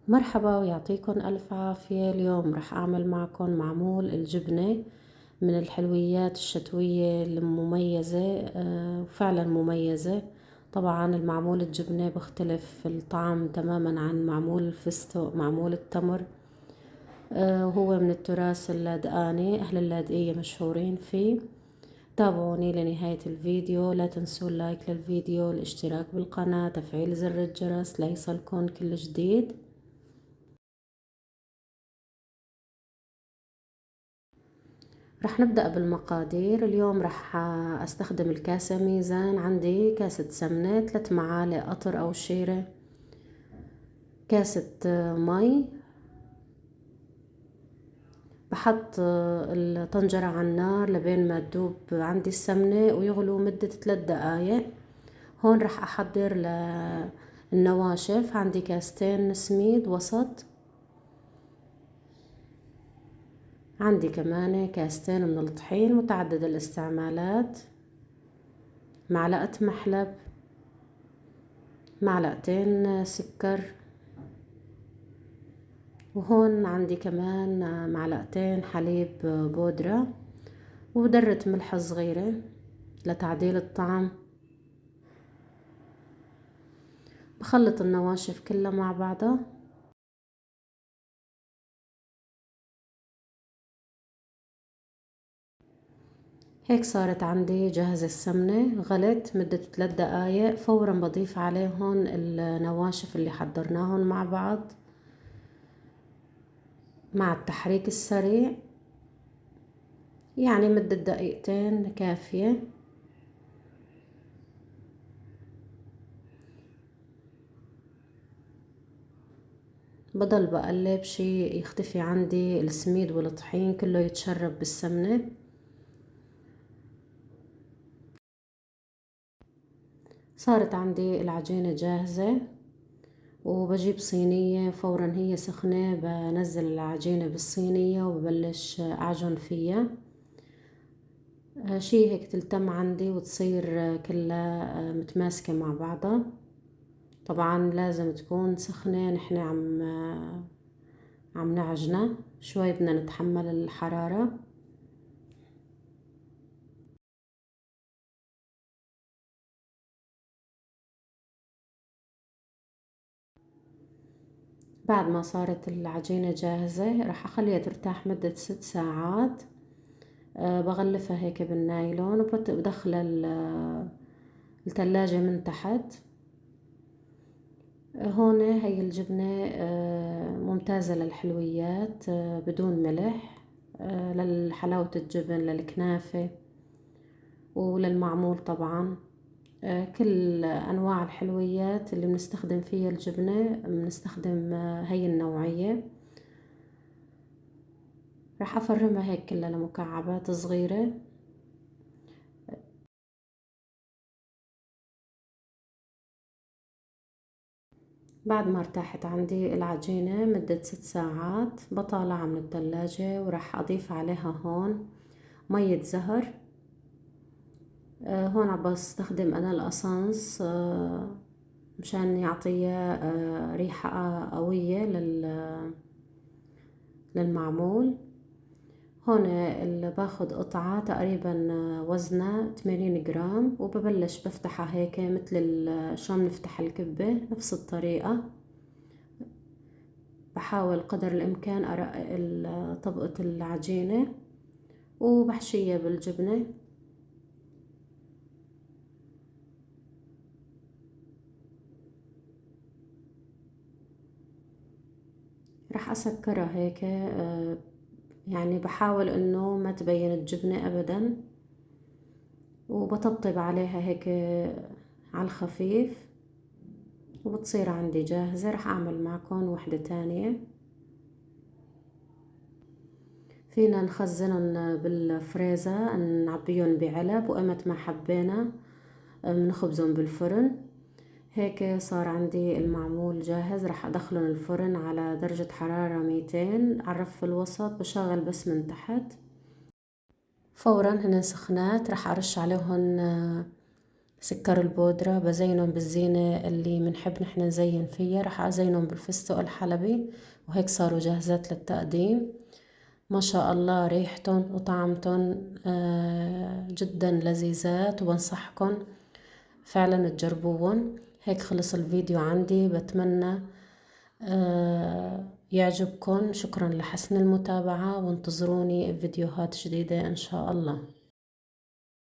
مرحبا ويعطيكم ألف عافية. اليوم رح أعمل معكم معمول الجبنة من الحلويات الشتوية المميزة، وفعلا مميزة. طبعا المعمول الجبنة بختلف الطعم تماما عن معمول الفستق، معمول التمر. وهو من التراث اللاذقاني، أهل اللاذقية مشهورين فيه. تابعوني لنهاية الفيديو، لا تنسوا اللايك للفيديو، الاشتراك بالقناة، تفعيل زر الجرس ليصلكم كل جديد. رح نبدأ بالمقادير. اليوم رح استخدم الكاسة ميزان. عندي كاسة سمنة، 3 معالق قطر أو شيرة، كاسة مي. بحط الطنجرة على النار لبين ما تذوب عندي السمنة ويغلو مدة 3 دقايق. هون رح أحضر للنواشف. عندي كاستين سميد وسط، عندي كمان كاستين من الطحين متعدد الاستعمالات، معلقة محلب، معلقتين سكر، وهون عندي كمان معلقتين حليب بودرة، وذرة ملح صغيرة لتعديل الطعم. بخلط النواشف كلها مع بعضها. هيك صارت عندي جاهزة السمنة، غلت مدة 3 دقايق. فورا بضيف عليهم النواشف اللي حضرناهم مع بعض مع التحريك السريع، يعني مدة دقيقتين كافية. بضل بقلب شي يختفي عندي السميد والطحين كله يتشرب بالسمنة. صارت عندي العجينة جاهزة، وبجيب صينية فورا هي سخنة، بنزل العجينة بالصينية وببلش أعجن فيها. شي هيك تلتم عندي وتصير كلها متماسكة مع بعضها. طبعا لازم تكون سخنة، نحن عم نعجنها شوي، بدنا نتحمل الحرارة. بعد ما صارت العجينة جاهزة راح أخليها ترتاح مدة 6 ساعات. بغلفها هيك بالنايلون وبدخلها التلاجة من تحت. هون هي الجبنة ممتازة للحلويات، بدون ملح، للحلاوة الجبن، للكنافة وللمعمول طبعا. كل أنواع الحلويات اللي بنستخدم فيها الجبنة بنستخدم هي النوعية. راح أفرمها هيك كلها لمكعبات صغيرة. بعد ما ارتاحت عندي العجينة مدة 6 ساعات بطالعها من التلاجة، وراح أضيف عليها هون مية زهر. هون عم بستخدم أنا الأسانس مشان يعطيها ريحة قوية للمعمول. هون اللي باخد قطعة تقريبا وزنها 80 جرام، وببلش بفتحها هيك مثل شلون بنفتح الكبة، نفس الطريقة. بحاول قدر الإمكان أرقق طبقة العجينة وبحشيها بالجبنة. راح أسكرها هيك، يعني بحاول إنه ما تبين الجبنة أبدا، وبطبطب عليها هيك على الخفيف، وبتصير عندي جاهزة. راح أعمل معكم وحدة تانية. فينا نخزنهم بالفريزر، نعبيهم بعلب، وإمت ما حبينا بنخبزهم بالفرن. هيك صار عندي المعمول جاهز. راح أدخلهم الفرن على درجة حرارة 200 على الرف الوسط، بشغل بس من تحت. فورا هن سخنات راح أرش عليهن سكر البودرة بزينهم بالزينة اللي منحب نحن نزين فيها. رح أزينهم بالفستق الحلبي، وهيك صاروا جاهزات للتقديم. ما شاء الله ريحتهم وطعمتهم جدا لذيذات، وبنصحكم فعلا تجربوهم. هيك خلص الفيديو عندي، بتمنى يعجبكم. شكرا لحسن المتابعة، وانتظروني بفيديوهات جديدة إن شاء الله.